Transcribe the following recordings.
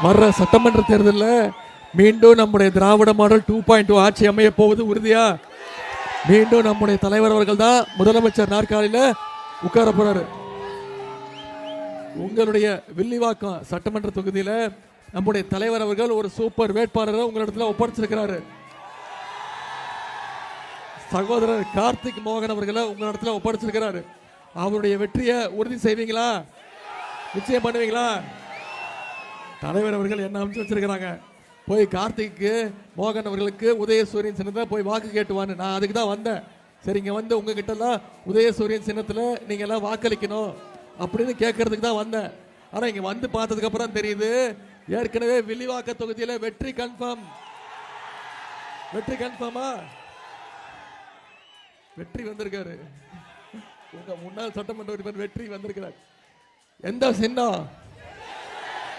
வர்ற சட்டமன்ற தேர்தலில் மீண்டும் நம்முடைய திராவிட மாடல் 2.2 ஆட்சி அமைய போவது உறுதியா? மீண்டும் நம்முடைய தலைவர் அவர்கள் தான் முதலமைச்சர் நாற்காலியில் உட்கார போறாரு. உங்களுடைய வில்லிவாக்கம் சட்டமன்ற தொகுதியில் நம்முடைய தலைவர் அவர்கள் ஒரு சூப்பர் வேட்பாளரை உங்களிடத்தில் ஒப்படைச்சிருக்கிறாரு. சகோதரர் கார்த்திக் மோகன் அவர்களை உங்களிடத்தில் ஒப்படைச்சிருக்கிறாரு. அவருடைய வெற்றியை உறுதி செய்வீங்களா? நிச்சயம் பண்ணுவீங்களா? தலைவர் அவர்கள் என்ன அமைச்சு வச்சிருக்கிறாங்க, போய் கார்த்திக்கு மோகன் அவர்களுக்கு உதயசூரியன் சின்னத்தை போய் வாக்கு கேட்டுவான்னு. நான் அதுக்கு தான் வந்தேன். சரி, இங்கே வந்து உங்ககிட்ட எல்லாம் உதயசூரியன் சின்னத்தில் நீங்கள் எல்லாம் வாக்களிக்கணும் அப்படின்னு கேட்கறதுக்கு தான் வந்தேன். ஆனால் இங்கே வந்து பார்த்ததுக்கு அப்புறம் தெரியுது, ஏற்கனவே வில்லிவாக்க தொகுதியில் வெற்றி கன்ஃபார்ம். வெற்றி கன்ஃபார்மா? வெற்றி வந்திருக்காரு. உங்க முன்னாள் சட்டமன்ற உறுப்பினர் வெற்றி வந்திருக்கிறார். எந்த சின்னம்?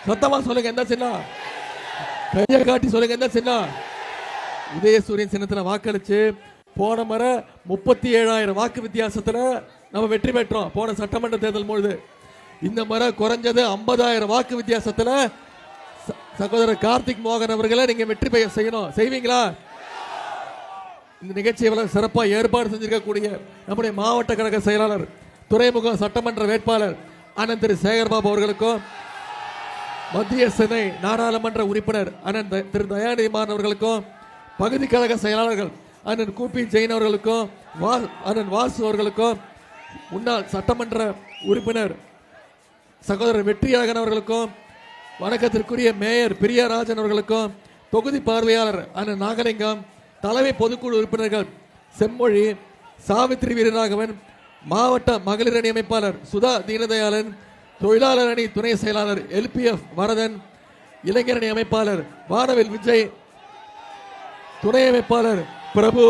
சத்தமா சொல்லுங்க, எந்த சின்னம்? கையை காட்டி சொல்லுங்க, எந்த சின்னம்? உதயசூரியன் சின்னத்தில் வாக்களிச்சு போன முறை 37,000 வாக்கு வித்தியாசத்தில் நம்ம வெற்றி பெற்றோம். போன சட்டமன்ற தேர்தல் பொழுது இந்த முறை குறைஞ்சது 50,000 வாக்கு வித்தியாசத்தில் சகோதரர் கார்த்திக் மோகன் அவர்களை நீங்க வெற்றி பெற செய்யணும். செய்வீங்களா? இந்த நிகழ்ச்சியை சிறப்பாக ஏற்பாடு செஞ்சிருக்கக்கூடிய நம்முடைய மாவட்ட கழக செயலாளர், துறைமுக சட்டமன்ற வேட்பாளர் அண்ணன் திரு சேகர்பாபு அவர்களுக்கும், மத்திய சென்னை நாடாளுமன்ற உறுப்பினர் அண்ணன் திரு தயாநிதிமாறன் அவர்களுக்கும், பகுதி கழக செயலாளர்கள் அண்ணன் கூப்பி ஜெயின் அவர்களுக்கும், அண்ணன் வாசு அவர்களுக்கும், முன்னாள் சட்டமன்ற உறுப்பினர் சகோதரர் வெற்றியாகன் அவர்களுக்கும், வணக்கத்திற்குரிய மேயர் பிரியாராஜன் அவர்களுக்கும், தொகுதி பார்வையாளர் அண்ணன் நாகலிங்கம், தலைமை பொதுக்குழு உறுப்பினர்கள் செம்மொழி, சாவித்ரி வீரராகவன், மாவட்ட மகளிர் அணி அமைப்பாளர் சுதா தீனதயாளன், தொழிலாளர் அணி துணை செயலாளர் LPF வரதன், இளைஞர் அணி அமைப்பாளர் வானவில் விஜய், துணை அமைப்பாளர் பிரபு,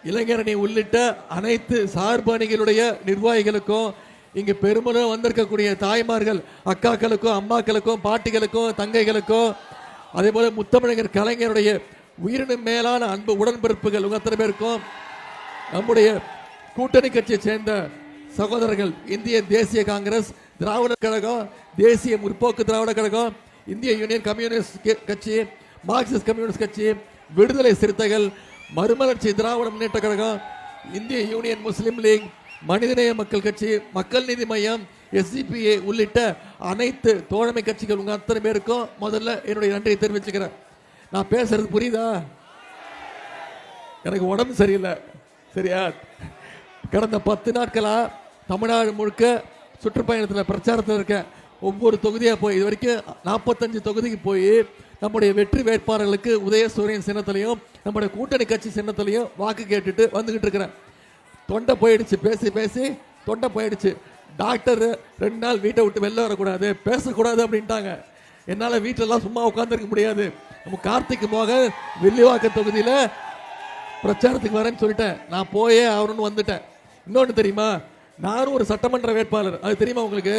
இளைஞர் அணி உள்ளிட்ட அனைத்து சார்பு அணிகளுடைய நிர்வாகிகளுக்கும், இங்கு பெருமளவு வந்திருக்கக்கூடிய தாய்மார்கள், அக்காக்களுக்கும், அம்மாக்களுக்கும், பாட்டிகளுக்கும், தங்கைகளுக்கும், அதே போல முத்தமிழர் கலைஞருடைய உயிரினும் மேலான அன்பு உடன்பிறப்புகள் உங்க அத்தனை பேருக்கும், நம்முடைய கூட்டணி கட்சியை சேர்ந்த சகோதரர்கள், இந்திய தேசிய காங்கிரஸ், திராவிட கழகம், தேசிய முற்போக்கு திராவிட கழகம், இந்திய யூனியன் கம்யூனிஸ்ட் கட்சி, மார்க்சிஸ்ட் கம்யூனிஸ்ட் கட்சி, விடுதலை சிறுத்தைகள், மறுமலர்ச்சி திராவிட முன்னேற்ற கழகம், இந்திய யூனியன் முஸ்லீம் லீக், மனிதநேய மக்கள் கட்சி, மக்கள் நீதி மையம், SDPA உள்ளிட்ட அனைத்து தோழமை கட்சிகள் உங்க அத்தனை பேருக்கும் முதல்ல என்னுடைய நன்றியை தெரிவிச்சுக்கிறேன். நான் பேசுறது புரியுதா? எனக்கு உடம்பு சரியில்லை, சரியா? கடந்த 10 நாட்களா தமிழ்நாடு முழுக்க சுற்றுப்பயணத்தில் பிரச்சாரத்தில் இருக்கேன். ஒவ்வொரு தொகுதியாக போய் இது வரைக்கும் 45 தொகுதிக்கு போய் நம்முடைய வெற்றி வேட்பாளர்களுக்கு உதயசூரியன் சின்னத்திலையும் நம்முடைய கூட்டணி கட்சி சின்னத்திலையும் வாக்கு கேட்டுட்டு வந்துகிட்டு இருக்கிறேன். தொண்டை போயிடுச்சு, பேசி பேசி தொண்டை போயிடுச்சு. டாக்டர் 2 நாள் வீட்டை விட்டு வெளில வரக்கூடாது, பேசக்கூடாது அப்படின்ட்டாங்க. என்னால் வீட்டிலலாம் சும்மா உட்காந்துருக்க முடியாது. நம்ம கார்த்திக் மோகன் வில்லிவாக்க தொகுதியில் பிரச்சாரத்துக்கு வரேன்னு சொல்லிட்டேன். நான் போயே ஆகணும்னு வந்துட்டேன். இன்னொன்று தெரியுமா, நானும் ஒரு சட்டமன்ற வேட்பாளர், அது தெரியுமா உங்களுக்கு?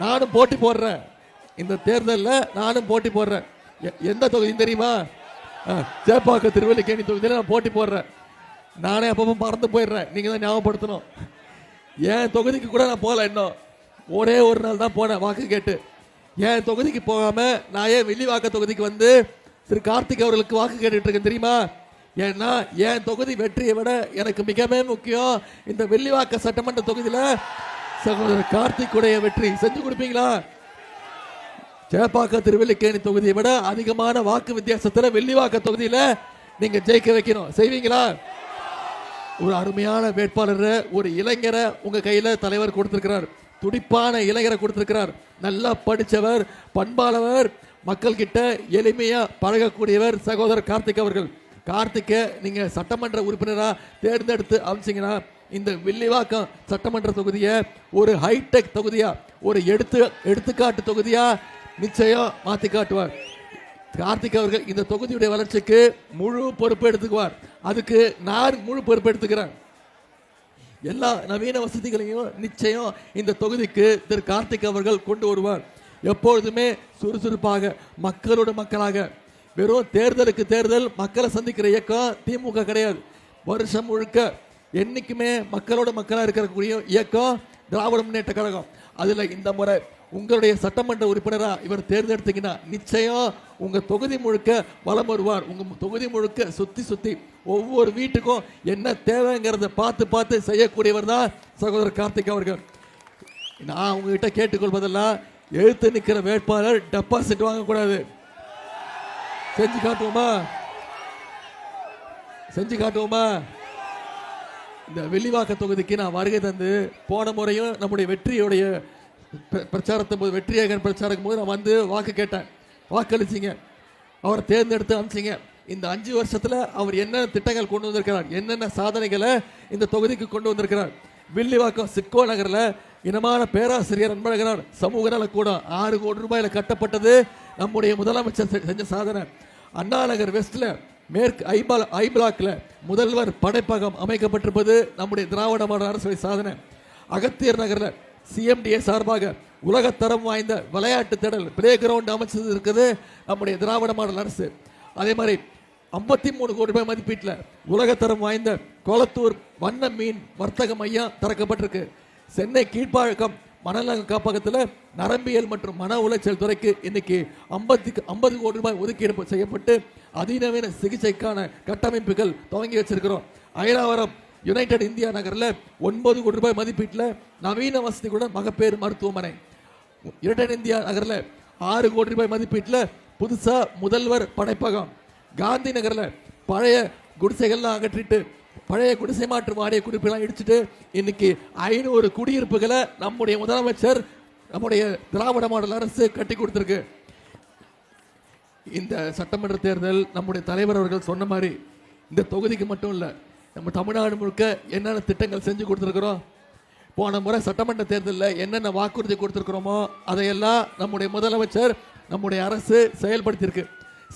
நானும் போட்டி போடுறேன். இந்த தேர்தலில் நானும் போட்டி போடுறேன். எந்த தொகுதி தெரியுமா? சேப்பாக்க திருவல்லிக்கேணி தொகுதியில் நான் போட்டி போடுறேன். நானே அப்பப்போ மறந்து போயிடுறேன், நீங்கள் தான் ஞாபகப்படுத்தணும். என் தொகுதிக்கு கூட நான் போகல. இன்னும் ஒரே ஒரு நாள் தான் போனேன் வாக்கு கேட்டு. என் தொகுதிக்கு போகாமல் நான் ஏன் வில்லிவாக்க தொகுதிக்கு வந்து திரு கார்த்திக் அவர்களுக்கு வாக்கு கேட்டுட்டு இருக்கேன் தெரியுமா? ஏன்னா என் தொகுதி வெற்றியை விட எனக்கு மிகவே முக்கியம் இந்த வில்லிவாக்க சட்டமன்ற தொகுதியில் சகோதரர் கார்த்திக் உடைய வெற்றி. செஞ்சு கொடுப்பீங்களா? சேப்பாக்க திருவல்லிக்கேணி தொகுதியை விட அதிகமான வாக்கு வித்தியாசத்தில் வில்லிவாக்க தொகுதியில் நீங்க ஜெயிக்க வைக்கணும். செய்வீங்களா? ஒரு அருமையான வேட்பாளர், ஒரு இளைஞரை உங்க கையில தலைவர் கொடுத்திருக்கிறார். துடிப்பான இளைஞரை கொடுத்திருக்கிறார். நல்லா படித்தவர், பண்பாளவர், மக்கள் கிட்ட எளிமையா பழகக்கூடியவர் சகோதரர் கார்த்திக் அவர்கள். கார்த்திகை நீங்க சட்டமன்ற உறுப்பினராக தேர்ந்தெடுத்து அமைச்சிங்கன்னா இந்த வில்லிவாக்கம் சட்டமன்ற தொகுதியை ஒரு ஹைடெக் தொகுதியா, ஒரு எடுத்துக்காட்டு தொகுதியா நிச்சயம் மாற்றி காட்டுவார். கார்த்திக் அவர்கள் இந்த தொகுதியுடைய வளர்ச்சிக்கு முழு பொறுப்பு எடுத்துக்குவார். அதுக்கு நான் முழு பொறுப்பு எடுத்துக்கிறேன். எல்லா நவீன வசதிகளையும் நிச்சயம் இந்த தொகுதிக்கு திரு கார்த்திக் அவர்கள் கொண்டு வருவார். எப்பொழுதுமே சுறுசுறுப்பாக மக்களோட மக்களாக, வெறும் தேர்தலுக்கு தேர்தல் மக்களை சந்திக்கிற இயக்கம் திமுக கிடையாது. வருஷம் முழுக்க என்னைக்குமே மக்களோட மக்களாக இருக்கக்கூடிய இயக்கம் திராவிட முன்னேற்ற கழகம். அதில் இந்த முறை உங்களுடைய சட்டமன்ற உறுப்பினரா இவர் தேர்ந்தெடுத்தீங்கன்னா நிச்சயம் உங்க தொகுதி முழுக்க வலம் வருவார். உங்க தொகுதி முழுக்க சுத்தி சுத்தி ஒவ்வொரு வீட்டுக்கும் என்ன தேவைங்கிறத பார்த்து பார்த்து செய்யக்கூடியவர் தான் சகோதரர் கார்த்திக் அவர்கள். நான் உங்ககிட்ட கேட்டுக்கொள்வதெல்லாம் எழுத்து நிற்கிற வேட்பாளர் டெபாசிட் வாங்கக்கூடாது. செஞ்சு காட்டுவோமா? செஞ்சு காட்டுவோமா? இந்த வெள்ளிவாக்க தொகுதிக்கு நான் வருகை தந்து போன முறையும் நம்முடைய வெற்றியுடைய பிரச்சாரத்தின் போது வெற்றியகன் பிரச்சாரம் போது நான் வந்து வாக்கு கேட்டேன். வாக்களிச்சிங்க, அவரை தேர்ந்தெடுத்து அனுப்பிச்சிங்க. இந்த 5 வருஷத்துல அவர் என்னென்ன திட்டங்கள் கொண்டு வந்திருக்கிறார், என்னென்ன சாதனைகளை இந்த தொகுதிக்கு கொண்டு வந்திருக்கிறார். வில்லிவாக்கம் சிட்கோ நகரில் இனமான பேராசிரியர் அன்பழகனார் சமூக நல கூடம் 6 கோடி ரூபாயில கட்டப்பட்டது நம்முடைய முதலமைச்சர் செஞ்ச சாதனை. அண்ணா நகர் வெஸ்ட்ல மேற்கு ஐ பிளாக்ல முதல்வர் படைப்பகம் அமைக்கப்பட்டிருப்பது நம்முடைய திராவிட மாடல் அரசுடைய சாதனை. அகத்தியர் நகர்ல சிஎம்டிஏ சார்பாக உலகத்தரம் வாய்ந்த விளையாட்டு திடல் பிளே கிரவுண்ட் அமைச்சது இருக்குது நம்முடைய திராவிட மாடல் அரசு. அதே மாதிரி 53 கோடி ரூபாய் மதிப்பீட்டில் உலகத்தரம் வாய்ந்த கொளத்தூர் வண்ண மீன் வர்த்தக மையம் திறக்கப்பட்டிருக்கு. சென்னை கீழ்ப்பாக்கம் மணலக காப்பகத்தில் நரம்பியல் மற்றும் மன உளைச்சல் துறைக்கு இன்னைக்கு 50 கோடி ரூபாய் ஒதுக்கீடு செய்யப்பட்டு அதிநவீன சிகிச்சைக்கான கட்டமைப்புகள் துவங்கி வச்சிருக்கிறோம். ஐராவரம் யுனைடெட் இந்தியா நகரில் 9 கோடி ரூபாய் மதிப்பீட்டில் நவீன வசதிகளுடன் மகப்பேறு மருத்துவமனை. யுனைடெட் இந்தியா நகரில் 6 கோடி ரூபாய் மதிப்பீட்டில் புதுசா முதல்வர் படைப்பகம். காந்தி நகரில் பழைய குடிசைகள்லாம் அகற்றிட்டு பழைய குடிசை மாற்று வாரிய குடிப்பெல்லாம் இடிச்சுட்டு இன்னைக்கு 500 குடியிருப்புகளை நம்முடைய முதலமைச்சர் நம்முடைய திராவிட மாடல் அரசு கட்டி கொடுத்திருக்கு. இந்த சட்டமன்ற தேர்தல் நம்முடைய தலைவர் அவர்கள் சொன்ன மாதிரி இந்த தொகுதிக்கு மட்டும் இல்லை, நம்ம தமிழ்நாடு முழுக்க என்னென்ன திட்டங்கள் செஞ்சு கொடுத்துருக்கிறோம். போன முறை சட்டமன்ற தேர்தலில் என்னென்ன வாக்குறுதி கொடுத்துருக்கிறோமோ அதையெல்லாம் நம்முடைய முதலமைச்சர் நம்முடைய அரசு செயல்படுத்தியிருக்கு.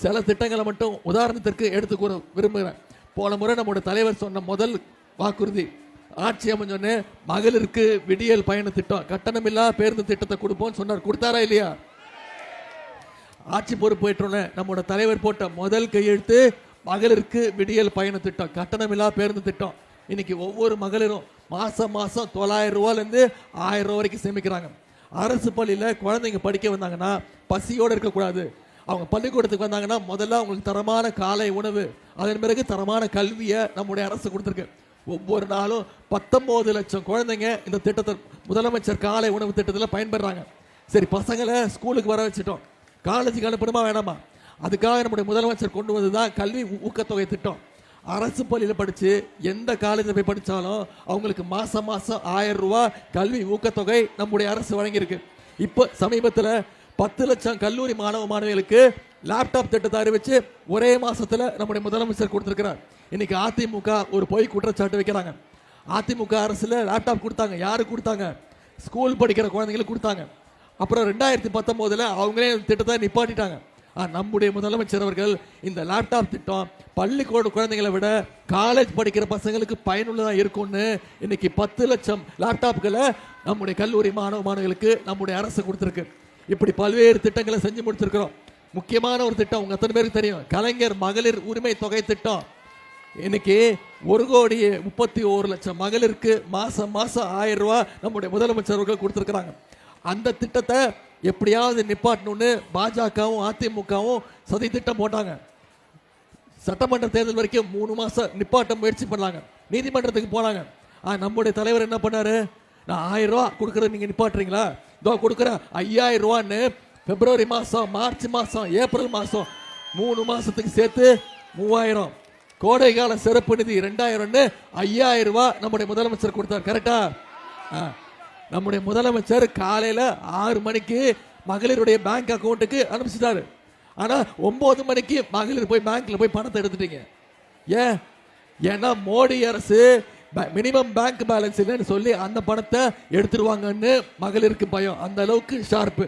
சில திட்டங்களை மட்டும் உதாரணத்திற்கு எடுத்து கூற விரும்புகிறேன். போன முறை நம்முடைய தலைவர் சொன்ன முதல் வாக்குறுதி ஆட்சி அமைஞ்சோன்னு மகளிருக்கு விடியல் பயண திட்டம், கட்டணமில்லா பேருந்து திட்டத்தை கொடுப்போம்னு சொன்னார். கொடுத்தாரா இல்லையா? ஆட்சி பொறுப்பு ஏற்றோன்னு நம்முடைய தலைவர் போட்ட முதல் கையெழுத்து மகளிருக்கு விடியல் பயண திட்டம், கட்டணமில்லா பேருந்து திட்டம். இன்னைக்கு ஒவ்வொரு மகளிரும் மாசம் 900 ரூபாயிலிருந்து 1000 ரூபா வரைக்கும் சேமிக்கிறாங்க. அரசு பள்ளியில் குழந்தைங்க படிக்க வந்தாங்கன்னா பசியோடு இருக்கக்கூடாது. அவங்க பள்ளிக்கூடத்துக்கு வந்தாங்கன்னா முதல்ல அவங்களுக்கு தரமான காலை உணவு, அதன் பிறகு தரமான கல்வியை நம்முடைய அரசு கொடுத்துருக்கு. ஒவ்வொரு நாளும் 19 லட்சம் குழந்தைங்க இந்த திட்டத்தை முதலமைச்சர் காலை உணவு திட்டத்தில் பயன்படுறாங்க. சரி, பசங்களை ஸ்கூலுக்கு வர வச்சுட்டோம், காலேஜுக்கு அனுப்பணுமா வேணாமா? அதுக்காக நம்முடைய முதலமைச்சர் கொண்டு வந்து தான் கல்வி ஊக்கத்தொகை திட்டம். அரசு பள்ளியில் படித்து எந்த காலேஜில் போய் படித்தாலும் அவங்களுக்கு மாதம் 1000 ரூபா கல்வி ஊக்கத்தொகை நம்முடைய அரசு வழங்கியிருக்கு. இப்போ சமீபத்தில் 10 லட்சம் கல்லூரி மாணவ மாணவிகளுக்கு லேப்டாப் திட்டத்தை அறிவிச்சு ஒரே மாசத்துல நம்முடைய முதலமைச்சர் கொடுத்திருக்கிறார். இன்னைக்கு அதிமுக ஒரு பொய் குற்றச்சாட்டு வைக்கிறாங்க. அதிமுக அரசுல லேப்டாப் கொடுத்தாங்க. யாரு கொடுத்தாங்க? ஸ்கூல் படிக்கிற குழந்தைங்களுக்கு கொடுத்தாங்க. அப்புறம் 2019 அவங்களே திட்டத்தை நிப்பாட்டிட்டாங்க. நம்முடைய முதலமைச்சர் அவர்கள் இந்த லேப்டாப் திட்டம் பள்ளிக்கூட குழந்தைகளை விட காலேஜ் படிக்கிற பசங்களுக்கு பயனுள்ளதா இருக்கும்னு இன்னைக்கு 10 லட்சம் லேப்டாப்களை நம்முடைய கல்லூரி மாணவ மாணவிகளுக்கு நம்முடைய அரசு கொடுத்திருக்கு. இப்படி பல்வேறு திட்டங்களை செஞ்சு முடிச்சிருக்கிறோம். முக்கியமான ஒரு திட்டம் உங்க எத்தனை பேருக்கு தெரியும்? கலைஞர் மகளிர் உரிமை தொகை திட்டம். இன்னைக்கு 1,31,00,000 மகளிருக்கு மாசம் 1000 ரூபாய் நம்முடைய முதலமைச்சர் அவர்கள் கொடுத்திருக்கிறாங்க. அந்த திட்டத்தை எப்படியாவது நிப்பாட்டணும்னு பாஜகவும் அதிமுகவும் சதி திட்டம் போட்டாங்க. சட்டமன்ற தேர்தல் வரைக்கும் 3 மாசம் நிப்பாட்ட முயற்சி பண்ணாங்க, நீதிமன்றத்துக்கு போனாங்க. நம்முடைய தலைவர் என்ன பண்ணாரு? நான் 1000 ரூபா கொடுக்கறது நீங்க நிப்பாட்டுறீங்களா? இதோ கொடுக்குறேன் 5000 ரூபான்னு பிப்ரவரி மாசம், மார்ச் மாசம், ஏப்ரல் மாசம் 3 மாசத்துக்கு சேர்த்து 3000, கோடை கால சிறப்பு நிதி 2000ன்னு 5000 ரூபாய் நம்முடைய முதலமைச்சர் கொடுத்தார். கரெக்டா? நம்முடைய முதலமைச்சர் காலையில 6 மணிக்கு மகளிருடைய பேங்க் அக்கௌண்ட்டுக்கு அனுப்பிச்சிட்டாரு. ஆனா 9 மணிக்கு மகளிர் போய் பேங்க்ல போய் பணத்தை எடுத்துட்டீங்க. ஏன்னா மோடி அரசு மினிமம் பேங்க் பேலன்ஸ் இல்லைன்னு சொல்லி அந்த பணத்தை எடுத்துருவாங்கன்னு மகளிருக்கு பயம். அந்த அளவுக்கு ஷார்ப்பு.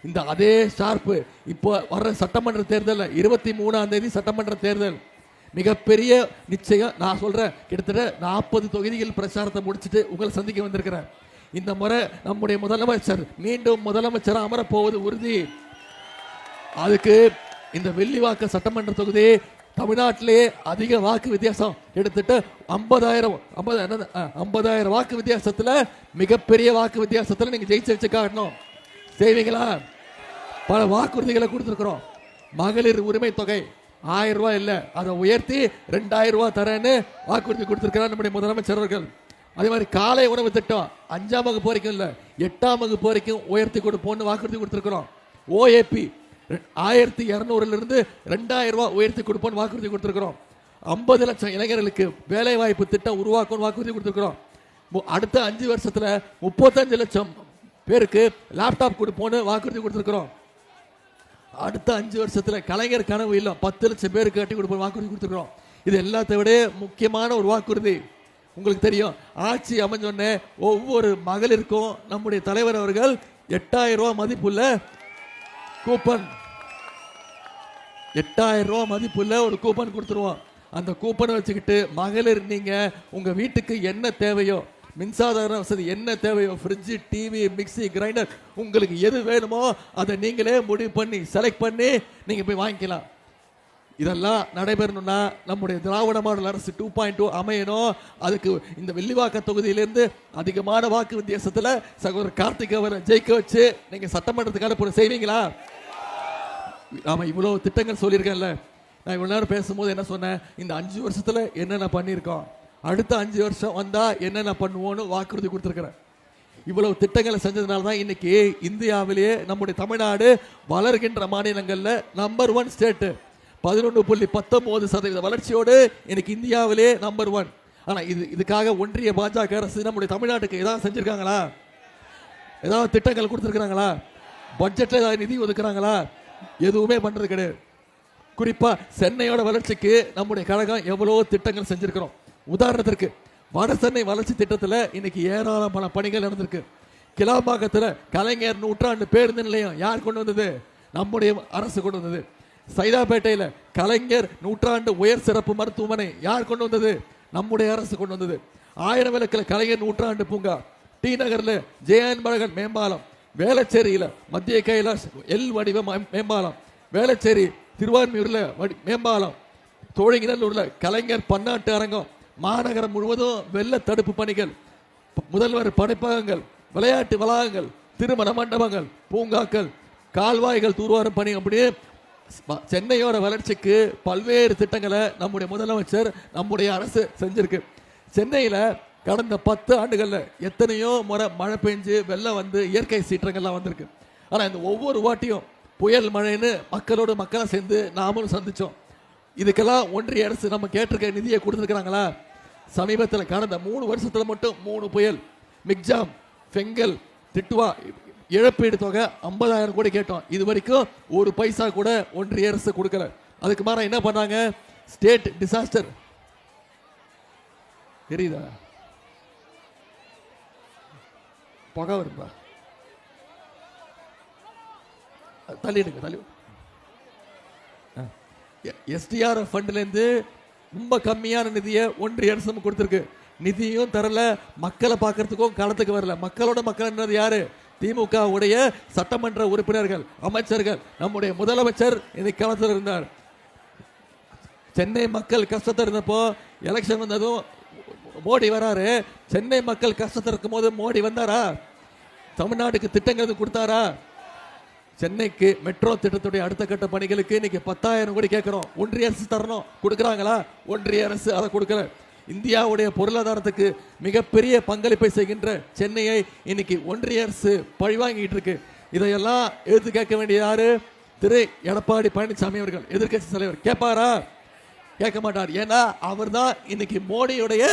இந்த அதே ஷார்ப்பு இப்போ வர்ற சட்டமன்ற தேர்தல் 23ஆம் தேதி சட்டமன்ற தேர்தல் மிகப்பெரிய நிச்சயம். நான் சொல்றேன், கிட்டத்தட்ட 40 தொகுதிகள் பிரச்சாரத்தை முடிச்சுட்டு உங்களை சந்திக்க வந்திருக்கிறேன். இந்த முறை நம்முடைய முதலமைச்சர் மீண்டும் முதலமைச்சராக அமரப்போவது உறுதி. அதுக்கு இந்த வெள்ளிவாக்க சட்டமன்ற தொகுதி தமிழ்நாட்டிலே அதிக வாக்கு வித்தியாசம், எடுத்துட்டு 50,000 வாக்கு வித்தியாசத்துல மிகப்பெரிய வாக்கு வித்தியாசத்துல நீங்க ஜெயிச்சு வச்சு காட்டணும். செய்வீங்களா? பல வாக்குறுதிகளை கொடுத்திருக்கிறோம். மகளிர் உரிமை தொகை 1000 ரூபாய் இல்ல, அதை உயர்த்தி 2000 ரூபாய் தரேன்னு வாக்குறுதி கொடுத்திருக்கிறார் நம்முடைய முதலமைச்சர் அவர்கள். அதே மாதிரி காலை உணவு திட்டம் 5ஆம் வகுப்பு வரைக்கும் இல்ல, 8ஆம் வகுப்பு வரைக்கும் உயர்த்தி கொடுப்போம்னு வாக்குறுதி கொடுத்திருக்கிறோம். ஓஏபி 1200 இருந்து 2000 ரூபாய் உயர்த்தி கொடுப்போம்னு வாக்குறுதி கொடுத்திருக்கிறோம். 50 லட்சம் இளைஞர்களுக்கு வேலை வாய்ப்பு திட்டம் உருவாக்கும் வாக்குறுதி கொடுத்திருக்கிறோம். அடுத்த 5 வருஷத்துல 35 லட்சம் பேருக்கு லேப்டாப் கொடுப்போம்னு வாக்குறுதி கொடுத்திருக்கிறோம். அடுத்த 5 வருஷத்துல கலைஞர் கனவு இல்லம் 10 லட்சம் பேருக்கு கட்டி கொடுப்போம் வாக்குறுதி கொடுத்திருக்கிறோம். இது எல்லாத்தை விட முக்கியமான ஒரு வாக்குறுதி. உங்களுக்கு தெரியும், ஆட்சி அமைஞ்சோடனே ஒவ்வொரு மகளிருக்கும் நம்முடைய தலைவர் அவர்கள் 8000 ரூபாய் மதிப்புள்ள கூப்பன், 8000 ரூபாய் மதிப்புள்ள ஒரு கூப்பன் கொடுத்துருவோம். அந்த கூப்பனை வச்சுக்கிட்டு மகளிர் நீங்க உங்க வீட்டுக்கு என்ன தேவையோ, மின்சார வசதி என்ன தேவையோ, ஃப்ரிட்ஜ், டிவி, மிக்சி, கிரைண்டர், உங்களுக்கு எது வேணுமோ அதை நீங்களே முடிவு பண்ணி செலக்ட் பண்ணி நீங்க போய் வாங்கிக்கலாம். இதெல்லாம் நடைபெறணும்னா நம்முடைய திராவிட மாடல் அரசு 2.2 அமையணும். அதுக்கு இந்த வெள்ளிவாக்க தொகுதியிலிருந்து அதிகமான வாக்கு வித்தியாசத்தில் சகோதரர் கார்த்திக் அவரை ஜெயிக்க வச்சு நீங்க சட்டமன்றத்துக்கு அனுப்ப செய்வீங்களா? நாம இவ்வளவு திட்டங்கள் சொல்லியிருக்கேன்ல. நான் இவ்வளவு நேரம் பேசும்போது என்ன சொன்னேன்? இந்த 5 வருஷத்துல என்னென்ன பண்ணியிருக்கோம், அடுத்த 5 வருஷம் வந்தா என்னென்ன பண்ணுவோன்னு வாக்குறுதி கொடுத்திருக்கிறேன். இவ்வளவு திட்டங்களை செஞ்சதுனால தான் இன்னைக்கு இந்தியாவிலேயே நம்முடைய தமிழ்நாடு வளர்கின்ற மாநிலங்கள்ல நம்பர் 1 ஸ்டேட். 11.19% வளர்ச்சியோடு இன்னைக்கு இந்தியாவிலே நம்பர் 1. ஆனா இதுக்காக ஒன்றிய பாஜக அரசு நம்முடைய தமிழ்நாட்டுக்கு ஏதாவது செஞ்சிருக்காங்களா? ஏதாவது திட்டங்கள் கொடுத்திருக்காங்களா? பட்ஜெட்ல ஏதாவது நிதி ஒதுக்குறாங்களா? எதுவுமே பண்றது கிடையாது. குறிப்பா சென்னையோட வளர்ச்சிக்கு நம்முடைய கழகம் எவ்வளவோ திட்டங்கள் செஞ்சிருக்கிறோம். உதாரணத்திற்கு வட சென்னை வளர்ச்சி திட்டத்தில் இன்னைக்கு ஏராளமான பணிகள் நடந்திருக்கு. கிளாம்பாக்கத்தில் கலைஞர் நூற்றாண்டு பேருந்து நிலையம் யார் கொண்டு வந்தது? நம்முடைய அரசு கொண்டு வந்தது. சைதாப்பேட்டையில் கலைஞர் நூற்றாண்டு உயர் சிறப்பு மருத்துவமனை யார் கொண்டு வந்தது? நம்முடைய அரசு கொண்டு வந்தது. 1000 விளக்கில் கலைஞர் நூற்றாண்டு பூங்கா, டி நகர்ல ஜேஎன் பழகன் மேம்பாலம், வேளச்சேரியில் மத்திய கைலாஷ் எல் வடிவ மேம்பாலம், வேளச்சேரி திருவான்மியூர்ல மேம்பாலம், தோழிங்கநல்லூர்ல கலைஞர் பன்னாட்டு அரங்கம், மாநகரம் முழுவதும் வெள்ள தடுப்பு பணிகள், முதல்வர் படைப்பகங்கள், விளையாட்டு வளாகங்கள், திருமண மண்டபங்கள், பூங்காக்கள், கால்வாய்கள் தூர்வாரும் பணி. அப்படியே சென்னையோட வளர்ச்சிக்கு பல்வேறு திட்டங்களை நம்முடைய முதலமைச்சர் நம்முடைய அரசு செஞ்சிருக்கு. சென்னையில கடந்த 10 ஆண்டுகள்ல எத்தனையோ முறை மழை பெஞ்சு வெள்ளம் வந்து இயற்கை சீற்றங்கள்லாம் வந்திருக்கு. ஆனா இந்த ஒவ்வொரு வாட்டியும் புயல் மழைன்னு மக்களோடு மக்களா சேர்ந்து நாமளும் சந்திச்சோம். இதுக்கெல்லாம் ஒன்றிய அரசு நம்ம கேட்டிருக்க நிதியை கொடுத்துருக்காங்களா? சமீபத்தில் கடந்த 3 வருஷத்துல மட்டும் 3 புயல், மிக்ஜாம், ஃபெங்கல், திட்டுவா, இழப்பீடு தொகை 50,000 கோடி கேட்டோம். இது வரைக்கும் ஒரு பைசா கூட ஒன்றிய அரசு கொடுக்கல. அதுக்கு மாற என்ன பண்ணாங்க? ஸ்டேட் டிசாஸ்டர் தெரியுதா? புகை வரும்பா, தள்ளிடுங்க தள்ளி. எஸ்டிஆர்எஃப் ஃபண்ட்ல இருந்து ரொம்ப கம்மியான நிதியை ஒன்றிய அரசு கொடுத்திருக்கு. நிதியும் தரல, மக்களை பார்க்கறதுக்கும் களத்துக்கு வரல. மக்களோட மக்கள் யாரு? திமுக உடைய சட்டமன்ற உறுப்பினர்கள், அமைச்சர்கள். நம்முடைய முதலமைச்சர் இன்னைக்கு களத்தில் இருந்தார். சென்னை மக்கள் கஷ்டத்தில் இருந்தப்போ எலெக்ஷன் வந்ததும் மோடி வராரு. சென்னை மக்கள் கஷ்டத்தில் இருக்கும் போது மோடி வந்தாரா? தமிழ்நாட்டுக்கு திட்டங்கள் கொடுத்தாரா? சென்னைக்கு மெட்ரோ திட்டத்துடைய அடுத்த கட்ட பணிகளுக்கு இன்னைக்கு 10,000 கோடி கேட்கிறோம். ஒன்றிய அரசு தரணும், கொடுக்குறாங்களா? ஒன்றிய அரசு அதை கொடுக்கல. இந்தியாவுடைய பொருளாதாரத்துக்கு மிகப்பெரிய பங்களிப்பை செய்கின்ற சென்னையை இன்னைக்கு ஒன்றிய அரசு பழிவாங்கிட்டு இருக்கு. இதையெல்லாம் எதிர்த்து கேட்க வேண்டிய யாரு? திரு எடப்பாடி பழனிசாமி அவர்கள், எதிர்கட்சி தலைவர். கேட்பாரா? கேட்க மாட்டார். ஏன்னா அவர் தான் இன்னைக்கு மோடியுடைய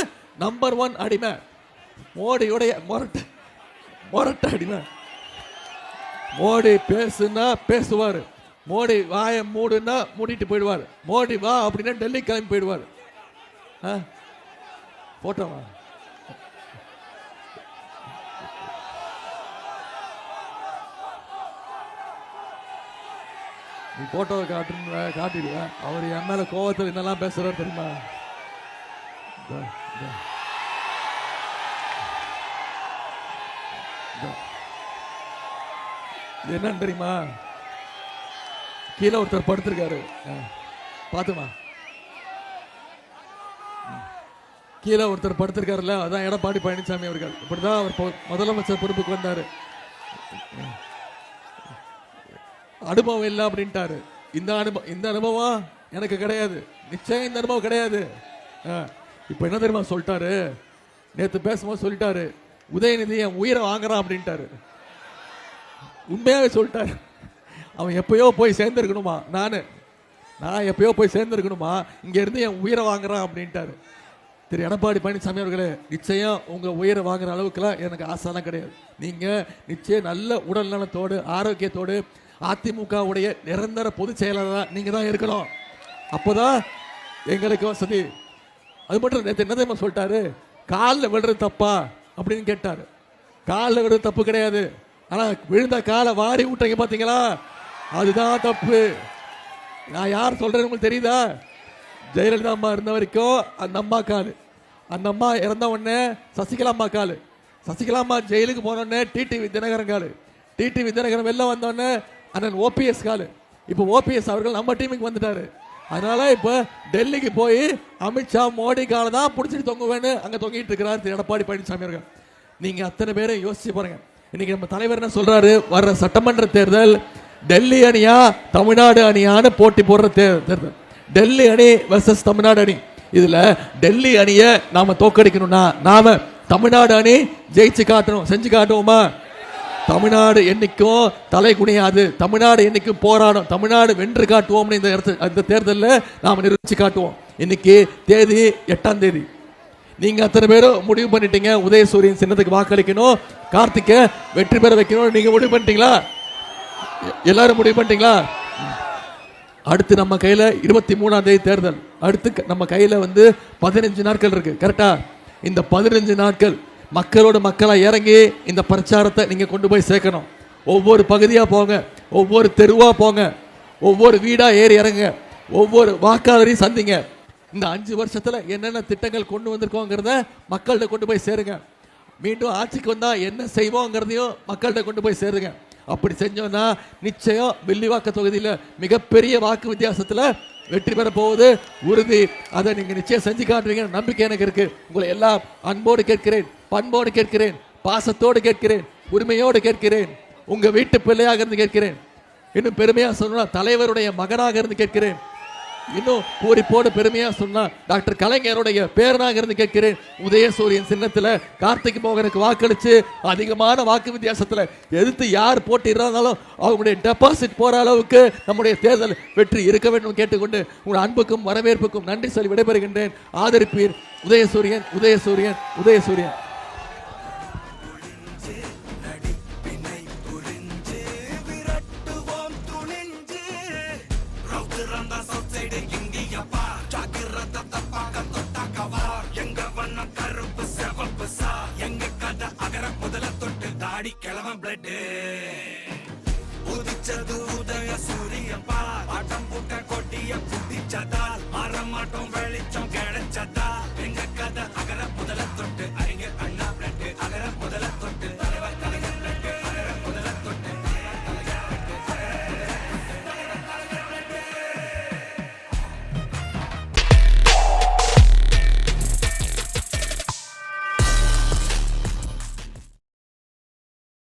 நம்பர் 1 அடிமை, மோடியுடைய மொரட்ட அடிமை. மோடி பேசுனா பேசுவார், மோடி வாயை மூடுனா மூடிட்டு போயிடுவார், மோடி வா அப்படின்னா டெல்லி கிளம்பி போயிடுவார். போட்டோமா? நீ போட்டோவை காட்டிடுவேன். அவர் என் மேல கோவத்தில் என்னெல்லாம் பேசுறாரு தெரியுமா? என்னன்னு தெரியுமா? கீழே ஒருத்தர் படுத்திருக்காரு, பாத்துமா? கீழே ஒருத்தர் படுத்திருக்காருல்ல, அதான் எடப்பாடி பழனிசாமி அவர்கள். இப்படிதான் அவர் முதலமைச்சர் பொறுப்புக்கு வந்தாரு. அனுபவம் இல்லை அப்படின்ட்டாரு. இந்த அனுபவம் எனக்கு கிடையாது, நிச்சயம் இந்த அனுபவம் கிடையாது. இப்போ என்ன தெரியுமா சொல்லிட்டாரு, நேற்று பேசும்போது சொல்லிட்டாரு, உதயநிதி என் உயிரை வாங்குறான் அப்படின்ட்டாரு. உண்மையாவே சொல்லிட்டாரு. அவன் எப்பயோ போய் சேர்ந்துருக்கணுமா, நான் எப்பயோ போய் சேர்ந்துருக்கணுமா, இங்க இருந்து என் உயிரை வாங்குறான் அப்படின்ட்டாரு. திரு எடப்பாடி பழனிசாமி அவர்களே, நிச்சயம் உங்க உயிரை வாங்குற அளவுக்குலாம் எனக்கு ஆசைலாம் கிடையாது. நீங்க நிச்சயம் நல்ல உடல் நலத்தோடு ஆரோக்கியத்தோடு அதிமுகவுடைய நிரந்தர பொதுச் செயலாளராக நீங்க தான் இருக்கணும். அப்போதான் எங்களுக்கு வசதி. அது மட்டும் நேற்று என்ன தெரியுமா சொல்லிட்டாரு, காலில் விழுறது தப்பா அப்படின்னு கேட்டாரு. காலில் விழுறது தப்பு கிடையாது, ஆனா விழுந்த காலை வாரி விட்டீங்க பாத்தீங்களா, அதுதான் தப்பு. நான் யார் சொல்றேன்னு உங்களுக்கு தெரியுதா? ஜெயலலிதா அம்மா இருந்த வரைக்கும் அந்த அம்மா காலு, அந்த அம்மா இறந்த உடனே சசிகலா அம்மா காலு, சசிகலா அம்மா ஜெயிலுக்கு போனோடனே டிடிவி தினகரன் காலு, டிடிவி தினகரன் வெளில வந்தோடனே அண்ணன் ஓபிஎஸ் காலு. இப்போ ஓபிஎஸ் அவர்கள் நம்ம டீமுக்கு வந்துட்டாரு. அதனால இப்போ டெல்லிக்கு போய் அமித்ஷா மோடி காலை தான் பிடிச்சிட்டு தொங்குவேன்னு அங்கே தொங்கிட்டு இருக்கிறார் திரு எடப்பாடி பழனிசாமி அவர்கள். நீங்க அத்தனை பேரும் யோசிச்சு பாருங்க. இன்னைக்கு நம்ம தலைவர் என்ன சொல்றாரு, வர்ற சட்டமன்ற தேர்தல் டெல்லி அணியா தமிழ்நாடு அணியான்னு போட்டி போடுற தேர்தல். டெல்லி அணி வெர்சஸ் தமிழ்நாடு அணி. இதுல டெல்லி அணியை நாம தோக்கடிக்கணும்னா நாம தமிழ்நாடு அணி ஜெயிச்சு காட்டணும். செஞ்சு காட்டுவோமா? தமிழ்நாடு என்னைக்கும் தலை குனியாது, தமிழ்நாடு என்னைக்கும் போராடும், தமிழ்நாடு வென்று காட்டுவோம்னு இந்த தேர்தலில் நாம் நிரூபிச்சு காட்டுவோம். இன்னைக்கு தேதி 8ஆம் தேதி. நீங்க அத்தனை பேரும் முடிவு பண்ணிட்டீங்க, உதயசூரியன் சின்னத்துக்கு வாக்களிக்கணும், கார்த்திகை வெற்றி பெற வைக்கணும். நீங்க முடிவு பண்ணிட்டீங்களா? எல்லாரும் முடிவு பண்ணிட்டீங்களா? அடுத்து நம்ம கையில 23ஆம் தேதி தேர்தல். அடுத்து நம்ம கையில 15 நாட்கள் இருக்கு. கரெக்டா? இந்த 15 நாட்கள் மக்களோட மக்களா இறங்கி இந்த பிரச்சாரத்தை நீங்க கொண்டு போய் சேர்க்கணும். ஒவ்வொரு பகுதியா போங்க, ஒவ்வொரு தெருவா போங்க, ஒவ்வொரு வீடா ஏறி இறங்க, ஒவ்வொரு வாக்காளரையும் சந்திங்க. இந்த 5 வருஷத்துல என்னென்ன திட்டங்கள் கொண்டு வந்திருக்கோங்கிறத மக்கள்கிட்ட கொண்டு போய் சேருங்க. மீண்டும் ஆட்சிக்கு வந்தா என்ன செய்வோங்கிறதையும் மக்கள்கிட்ட கொண்டு போய் சேருங்க. அப்படி செஞ்சோம்னா நிச்சயம் வில்லிவாக்க தொகுதியில் மிகப்பெரிய வாக்கு வித்தியாசத்தில் வெற்றி பெற போவது உறுதி. அதை நீங்க நிச்சயம் செஞ்சு காட்டுவீங்க நம்பிக்கை எனக்கு இருக்கு. உங்களை எல்லாம் அன்போடு கேட்கிறேன், பண்போடு கேட்கிறேன், பாசத்தோடு கேட்கிறேன், உரிமையோடு கேட்கிறேன், உங்க வீட்டு பிள்ளையாக இருந்து கேட்கிறேன். இன்னும் பெருமையா சொன்னா தலைவருடைய மகனாக இருந்து கேட்கிறேன். இன்னும் பூரிப்போடு பெருமையா சொன்னா டாக்டர் கலைஞருடைய பேரனாக இருந்து கேட்கிறேன். உதயசூரியன் சின்னத்துல கார்த்திக் மோகனுக்கு வாக்களிச்சு அதிகமான வாக்கு வித்தியாசத்துல எதிர்த்து யார் போட்டிடுறாலும் அவங்களுடைய டெபாசிட் போற அளவுக்கு நம்முடைய தேர்தல் வெற்றி இருக்க வேண்டும் கேட்டுக்கொண்டு உங்கள் அன்புக்கும் வரவேற்புக்கும் நன்றி சொல்லி விடைபெறுகின்றேன். ஆதரிப்பீர். உதயசூரியன், உதயசூரியன், உதயசூரியன். கிழவன் பிளட் உதிச்சது உதய சூரியன் பார் ஆட்டம் புட்ட கொட்டிய புதிச்சதால் மரமாட்டம் வெளி